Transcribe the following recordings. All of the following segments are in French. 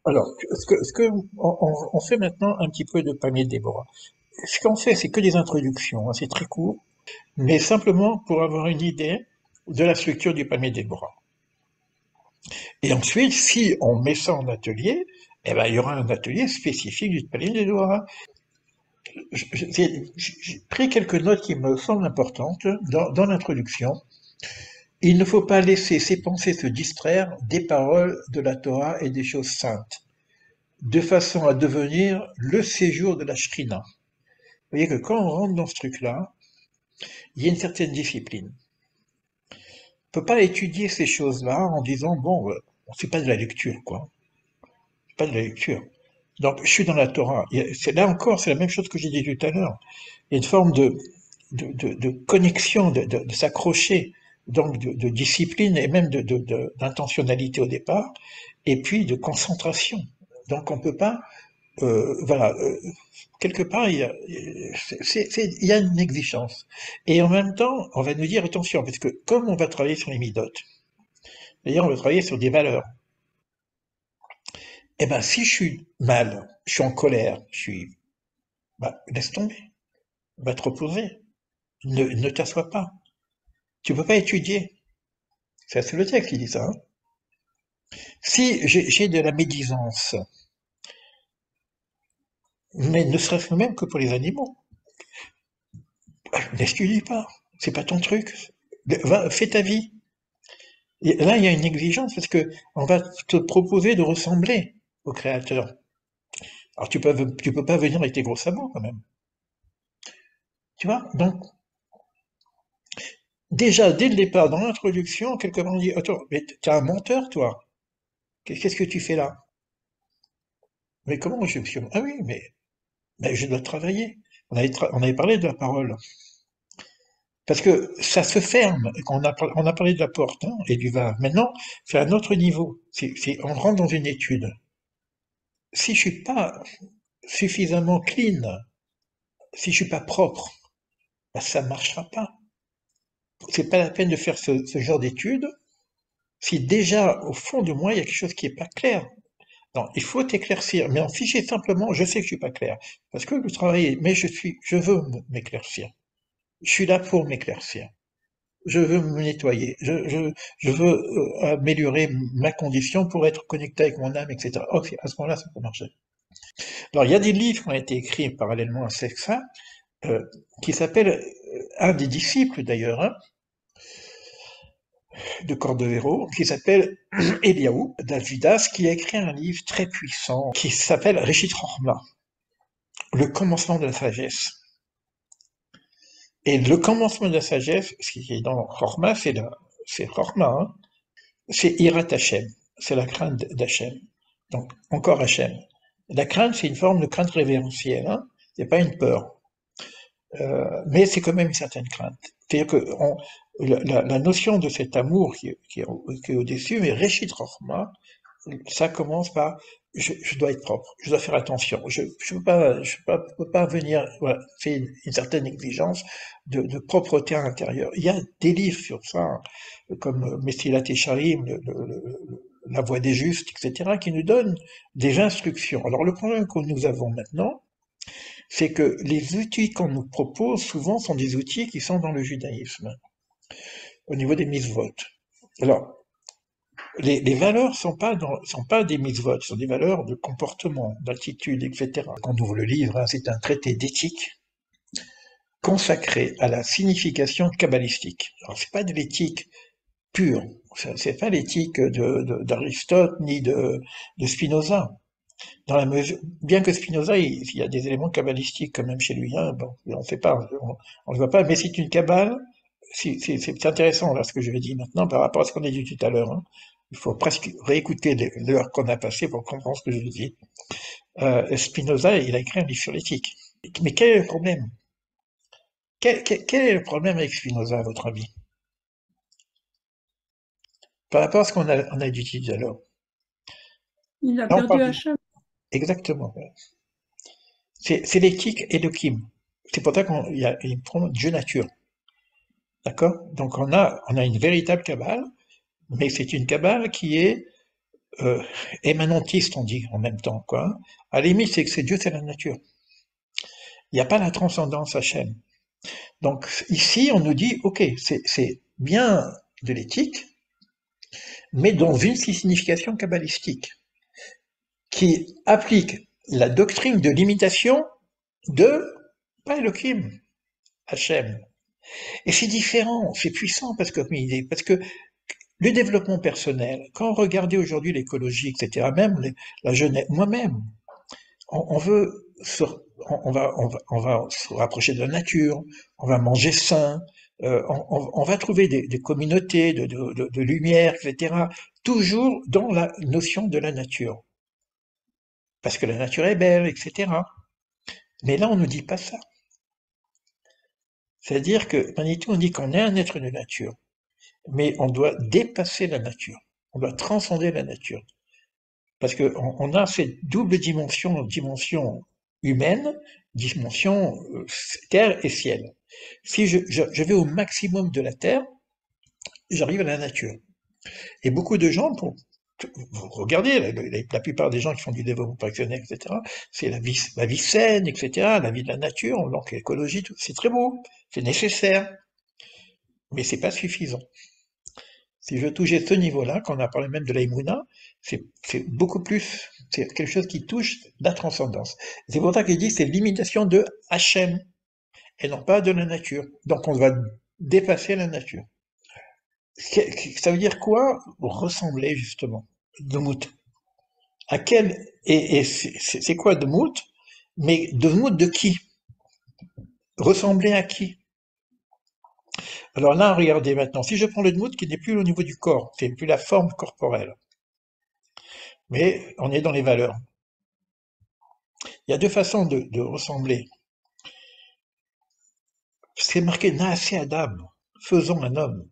Alors, on fait maintenant un petit peu de panier de Déborah. Ce qu'on fait, c'est que des introductions, hein, c'est très court, mais simplement pour avoir une idée de la structure du panier de Déborah. Et ensuite, si on met ça en atelier, eh ben, il y aura un atelier spécifique du panier de Déborah. J'ai pris quelques notes qui me semblent importantes dans l'introduction. Il ne faut pas laisser ses pensées se distraire des paroles de la Torah et des choses saintes, de façon à devenir le séjour de la Shrina. Vous voyez que quand on rentre dans ce truc-là, il y a une certaine discipline. On ne peut pas étudier ces choses-là en disant, bon, on ne fait pas de la lecture, quoi. C'est pas de la lecture. Donc, je suis dans la Torah. Là encore, c'est la même chose que j'ai dit tout à l'heure. Il y a une forme de connexion, de s'accrocher, donc de discipline et même d'intentionnalité au départ, et puis de concentration. Donc, on ne peut pas, voilà, quelque part, il y a une exigence. Et en même temps, on va nous dire, attention, parce que comme on va travailler sur les midotes, d'ailleurs, on va travailler sur des valeurs. Eh ben, si je suis mal, je suis en colère, bah, laisse tomber, va te reposer, ne t'assois pas. Tu peux pas étudier. C'est le texte qui dit ça, hein. Si j'ai de la médisance, mais ne serait-ce même que pour les animaux, n'étudie pas. C'est pas ton truc. Va, fais ta vie. Et là, il y a une exigence parce que on va te proposer de ressembler au créateur. Alors tu peux pas venir avec tes gros sabots quand même. Tu vois? Donc, déjà, dès le départ, dans l'introduction, quelque part on dit, attends, mais t'es un menteur, toi. Qu'est-ce que tu fais là? Mais comment je suis? Ah oui, mais je dois travailler. On avait parlé de la parole. Parce que ça se ferme. On a parlé de la porte, hein, et du vin. Maintenant, c'est un autre niveau. On rentre dans une étude. Si je suis pas suffisamment clean, si je suis pas propre, ben, ça marchera pas. C'est pas la peine de faire ce genre d'étude si déjà, au fond de moi, il y a quelque chose qui est pas clair. Non, il faut éclaircir. Mais en fichier simplement, je sais que je suis pas clair. Parce que le travail est, mais je veux m'éclaircir. Je suis là pour m'éclaircir. Je veux me nettoyer, je veux améliorer ma condition pour être connecté avec mon âme, etc. Ok, à ce moment-là, ça peut marcher. Alors, il y a des livres qui ont été écrits parallèlement à ça, euh, qui s'appellent, un des disciples d'ailleurs, hein, de Cordovero, qui s'appelle Eliaou d'Alvidas, qui a écrit un livre très puissant qui s'appelle Reshit Chorma, le commencement de la sagesse. Et le commencement de la sagesse, ce qui est dans Chorma, c'est Chorma, hein, c'est Hirat Hashem, c'est la crainte d'Hachem. Donc, encore Hachem. La crainte, c'est une forme de crainte révérentielle, hein, c'est pas une peur. Mais c'est quand même une certaine crainte. C'est-à-dire que la notion de cet amour qui est au-dessus, mais Réchit Rochma, ça commence par je dois être propre, je dois faire attention, peux pas venir, voilà, c'est une certaine exigence de propreté à l'intérieur. Il y a des livres sur ça, hein, comme Messilat Echarim, La Voix des Justes, etc., qui nous donnent des instructions. Alors le problème que nous avons maintenant, c'est que les outils qu'on nous propose souvent sont des outils qui sont dans le judaïsme, au niveau des mitzvot. Alors, les valeurs sont pas des mitzvot, sont des valeurs de comportement, d'attitude, etc. Quand on ouvre le livre, hein, c'est un traité d'éthique consacré à la signification kabbalistique. Alors, c'est pas de l'éthique pure, c'est pas l'éthique d'Aristote ni de Spinoza. Dans la mesure, bien que Spinoza, il y a des éléments kabbalistiques quand même chez lui, hein, bon, on ne sait pas, on le voit pas, mais c'est une kabbale. C'est intéressant là ce que je vais dire maintenant par rapport à ce qu'on a dit tout à l'heure, hein. Il faut presque réécouter l'heure qu'on a passée pour comprendre ce que je dis. Spinoza, il a écrit un livre sur l'éthique. Mais quel est le problème? Quel est le problème avec Spinoza, à votre avis? Par rapport à ce on a dit tout à l'heure. Il a Là, on perdu parle Hachem. exactement. C'est l'éthique Elohim. C'est pour ça qu'il y a une pronom Dieu nature. D'accord? Donc on a une véritable cabale, mais c'est une cabale qui est euh, émanantiste, on dit en même temps, quoi. Hein. À la limite, c'est que c'est Dieu, c'est la nature. Il n'y a pas la transcendance Hachem. Donc ici, on nous dit, ok, c'est bien de l'éthique, mais dans une signification kabbalistique, qui applique la doctrine de l'imitation de, pas Elohim, Hachem. Et c'est différent, c'est puissant parce que le développement personnel, quand on regardait aujourd'hui l'écologie, etc., même la jeunesse, moi-même, on veut se, on va se rapprocher de la nature, on va manger sain, on va trouver des communautés de lumière, etc., toujours dans la notion de la nature. Parce que la nature est belle, etc. Mais là, on ne nous dit pas ça. C'est-à-dire que Manitou, on dit qu'on est un être de nature, mais on doit dépasser la nature. On doit transcender la nature. Parce qu'on a cette double dimension humaine, dimension terre et ciel. Si je vais au maximum de la terre, j'arrive à la nature. Et beaucoup de gens, vous regardez, la plupart des gens qui font du développement personnel, etc., c'est la vie saine, etc., la vie de la nature, donc l'écologie, c'est très beau, c'est nécessaire, mais c'est pas suffisant. Si je touchais ce niveau-là, quand on a parlé même de l'aïmouna, c'est beaucoup plus, c'est quelque chose qui touche la transcendance. C'est pour ça qu'il dit c'est l'imitation de Hachem, et non pas de la nature. Donc on va dépasser la nature. Ça veut dire quoi? Ressembler, justement. Dmout. À quel, et c'est quoi Dmout? Mais Dmout de qui? Ressembler à qui? Alors là, regardez maintenant, si je prends le Dmout qui n'est plus au niveau du corps, c'est plus la forme corporelle, mais on est dans les valeurs. Il y a deux façons de ressembler. C'est marqué Naasé Adam, faisons un homme.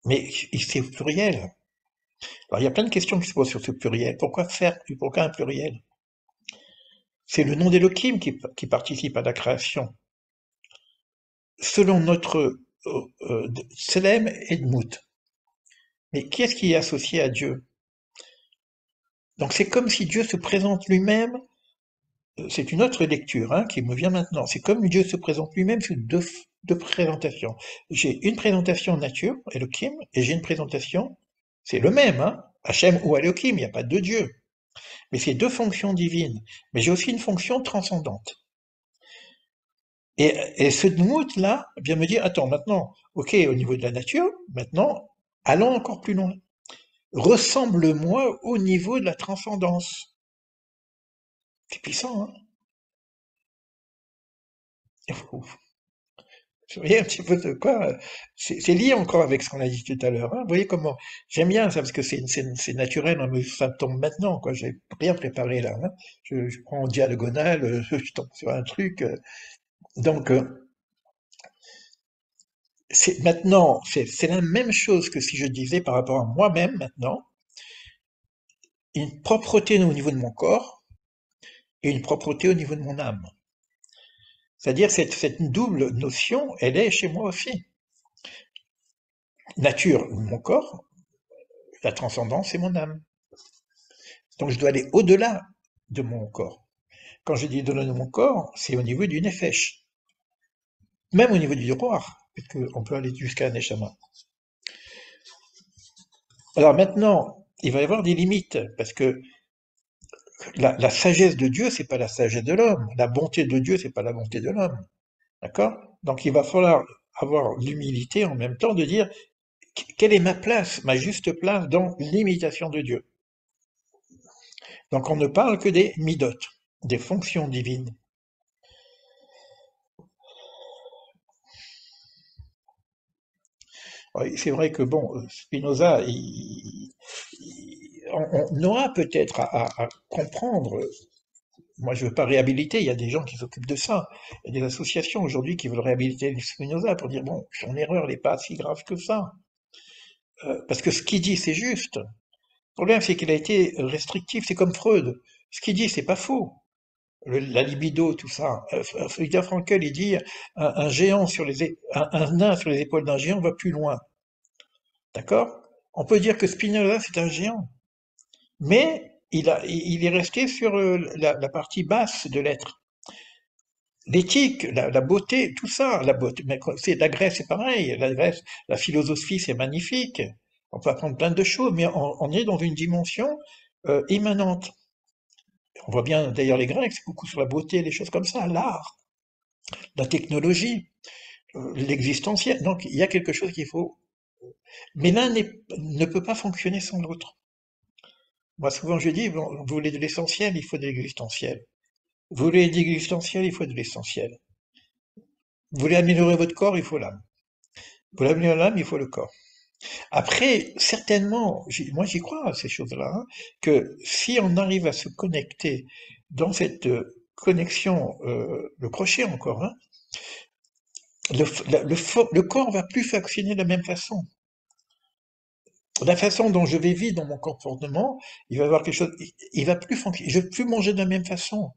Mais c'est au pluriel. Alors il y a plein de questions qui se posent sur ce pluriel. Pourquoi faire, pourquoi un pluriel? C'est le nom d'Elohim qui participe à la création. Selon notre Tselem et Dmout. Mais qui est-ce qui est associé à Dieu? Donc c'est comme si Dieu se présente lui-même. C'est une autre lecture hein, qui me vient maintenant. C'est comme Dieu se présente lui-même sous deux présentations. J'ai une présentation nature, Elohim, et j'ai une présentation, c'est le même, hein, Hachem ou Elohim, il n'y a pas deux dieux. Mais c'est deux fonctions divines. Mais j'ai aussi une fonction transcendante. Et ce Dmout-là vient me dire, attends, maintenant, ok, au niveau de la nature, maintenant, allons encore plus loin. Ressemble-moi au niveau de la transcendance. C'est puissant, hein? Vous voyez un petit peu de quoi c'est lié encore avec ce qu'on a dit tout à l'heure. Hein. Vous voyez comment j'aime bien ça parce que c'est naturel, hein, mais ça me tombe maintenant. Quoi, j'ai rien préparé là. Hein. Je prends en diagonale, je tombe sur un truc. Donc c'est maintenant, c'est la même chose que si je disais par rapport à moi-même maintenant, une propreté au niveau de mon corps et une propreté au niveau de mon âme. C'est-à-dire cette double notion, elle est chez moi aussi. Nature, mon corps, la transcendance, c'est mon âme. Donc je dois aller au-delà de mon corps. Quand je dis au-delà de mon corps, c'est au niveau du nefesh, même au niveau du roi, puisqu'on peut aller jusqu'à un neshama. Alors maintenant, il va y avoir des limites, parce que la sagesse de Dieu, c'est pas la sagesse de l'homme. La bonté de Dieu, c'est pas la bonté de l'homme. D'accord? Donc il va falloir avoir l'humilité en même temps de dire quelle est ma place, ma juste place dans l'imitation de Dieu. Donc on ne parle que des midot, des fonctions divines. C'est vrai que bon, Spinoza, on aura peut-être à comprendre. Moi, je ne veux pas réhabiliter. Il y a des gens qui s'occupent de ça. Il y a des associations aujourd'hui qui veulent réhabiliter Spinoza pour dire bon, son erreur n'est pas si grave que ça, parce que ce qu'il dit, c'est juste. Le problème, c'est qu'il a été restrictif. C'est comme Freud. Ce qu'il dit, c'est pas faux. La libido, tout ça. Viktor Frankl, il dit un géant sur un nain sur les épaules d'un géant va plus loin. D'accord? On peut dire que Spinoza, c'est un géant, mais il est resté sur la partie basse de l'être. L'éthique, la beauté, tout ça, la beauté. Mais c'est la Grèce, c'est pareil. La Grèce, la philosophie, c'est magnifique. On peut apprendre plein de choses, mais on est dans une dimension immanente. On voit bien d'ailleurs les Grecs, c'est beaucoup sur la beauté, les choses comme ça, l'art, la technologie, l'existentiel. Donc il y a quelque chose qu'il faut. Mais ne peut pas fonctionner sans l'autre. Moi souvent je dis, bon, vous voulez de l'essentiel, il faut de l'existentiel. Vous voulez de l'existentiel, il faut de l'essentiel. Vous voulez améliorer votre corps, il faut l'âme. Vous voulez améliorer l'âme, il faut le corps. Après, certainement, moi j'y crois à ces choses-là, hein, que si on arrive à se connecter dans cette connexion, le crochet encore, hein, le corps va plus fonctionner de la même façon. La façon dont je vais vivre dans mon comportement, il va y avoir quelque chose, il va plus fonctionner, je vais plus manger de la même façon.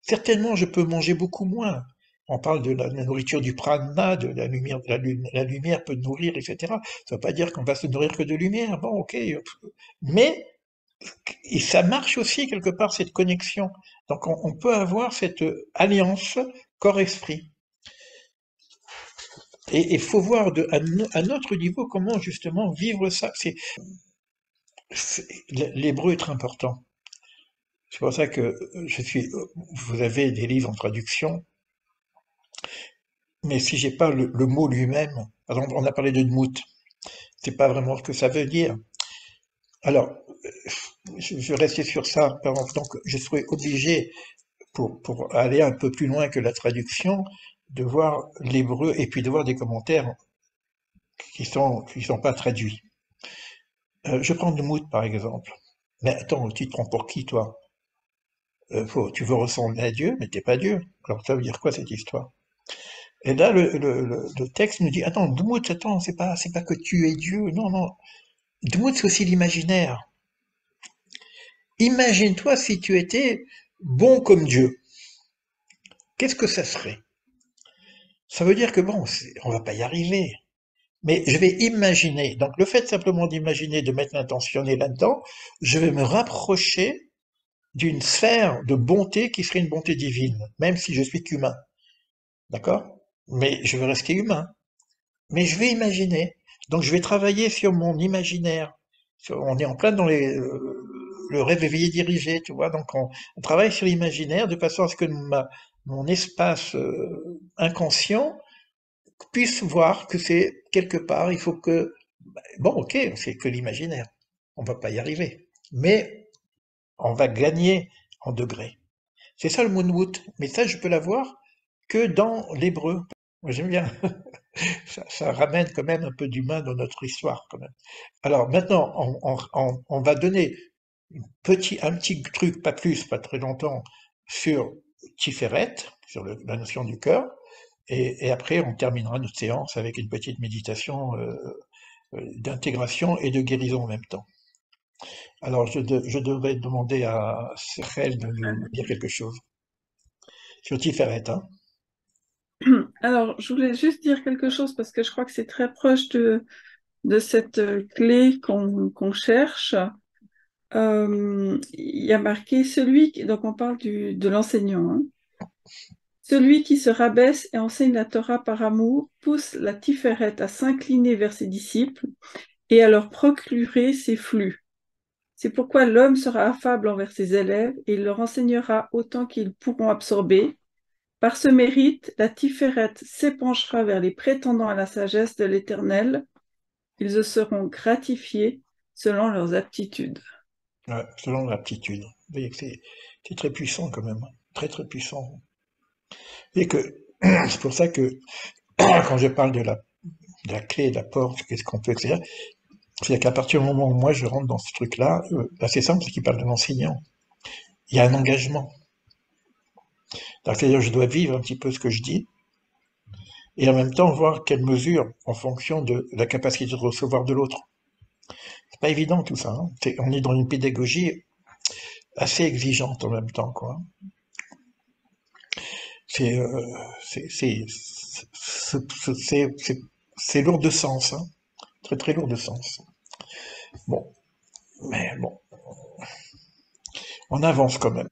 Certainement, je peux manger beaucoup moins. On parle de la nourriture du prana, de la lumière, la lumière peut nourrir, etc. Ça ne veut pas dire qu'on va se nourrir que de lumière. Bon, ok. Mais et ça marche aussi quelque part cette connexion. Donc on peut avoir cette alliance corps-esprit. Et il faut voir à notre niveau comment justement vivre ça. L'hébreu est très important. C'est pour ça que vous avez des livres en traduction, mais si j'ai pas le mot lui-même, par exemple, on a parlé de Dmout, c'est pas vraiment ce que ça veut dire. Alors, je vais rester sur ça, par exemple, donc je serais obligé, pour aller un peu plus loin que la traduction, de voir l'hébreu et puis de voir des commentaires qui sont pas traduits. Je prends Dmout par exemple. Mais attends, tu te prends pour qui, toi? Tu veux ressembler à Dieu, mais t'es pas Dieu. Alors ça veut dire quoi cette histoire? Et là, le texte nous dit, attends, Dmout, attends, c'est pas que tu es Dieu, non, non. Dmout, c'est aussi l'imaginaire. Imagine-toi si tu étais bon comme Dieu. Qu'est-ce que ça serait? Ça veut dire que bon, on va pas y arriver. Mais je vais imaginer. Donc le fait simplement d'imaginer, de mettre l'intentionnel là-dedans, je vais me rapprocher d'une sphère de bonté qui serait une bonté divine, même si je suis qu'humain. D'accord? Mais je vais rester humain. Mais je vais imaginer. Donc je vais travailler sur mon imaginaire. On est en plein dans le rêve éveillé dirigé, tu vois. Donc on travaille sur l'imaginaire de façon à ce que mon espace inconscient puisse voir que c'est quelque part, il faut que... Bon, ok, c'est que l'imaginaire. On va pas y arriver. Mais on va gagner en degrés. C'est ça le moonwood. Mais ça, je peux l'avoir que dans l'hébreu. Moi, j'aime bien. Ça ramène quand même un peu d'humain dans notre histoire, quand même. Alors maintenant, on va donner un petit truc, pas plus, pas très longtemps, sur Tiferet, sur la notion du cœur, et après on terminera notre séance avec une petite méditation d'intégration et de guérison en même temps. Alors je devrais demander à Sechel de nous dire quelque chose sur Tiferet, hein. Alors, je voulais juste dire quelque chose parce que je crois que c'est très proche de cette clé qu'on cherche. Il y a marqué donc on parle de l'enseignant, hein. Celui qui se rabaisse et enseigne la Torah par amour pousse la Tiferet à s'incliner vers ses disciples et à leur procurer ses flux. C'est pourquoi l'homme sera affable envers ses élèves et il leur enseignera autant qu'ils pourront absorber. Par ce mérite, la Tiferet s'épanchera vers les prétendants à la sagesse de l'Éternel. Ils seront gratifiés selon leurs aptitudes. Ouais, selon l'aptitude. Vous voyez que c'est très puissant quand même, hein. Très très puissant. Et que c'est pour ça que quand je parle de la clé, de la porte, qu'est-ce qu'on peut, etc., c'est qu'à partir du moment où moi je rentre dans ce truc-là, c'est simple, c'est qu'il parle de l'enseignant. Il y a un engagement. C'est-à-dire je dois vivre un petit peu ce que je dis, et en même temps voir quelle mesure en fonction de la capacité de recevoir de l'autre. C'est pas évident tout ça, hein. On est dans une pédagogie assez exigeante en même temps, quoi. C'est c'est c'est c'est c'est- c'est lourd de sens, hein. Très très lourd de sens. Bon, mais bon, on avance quand même.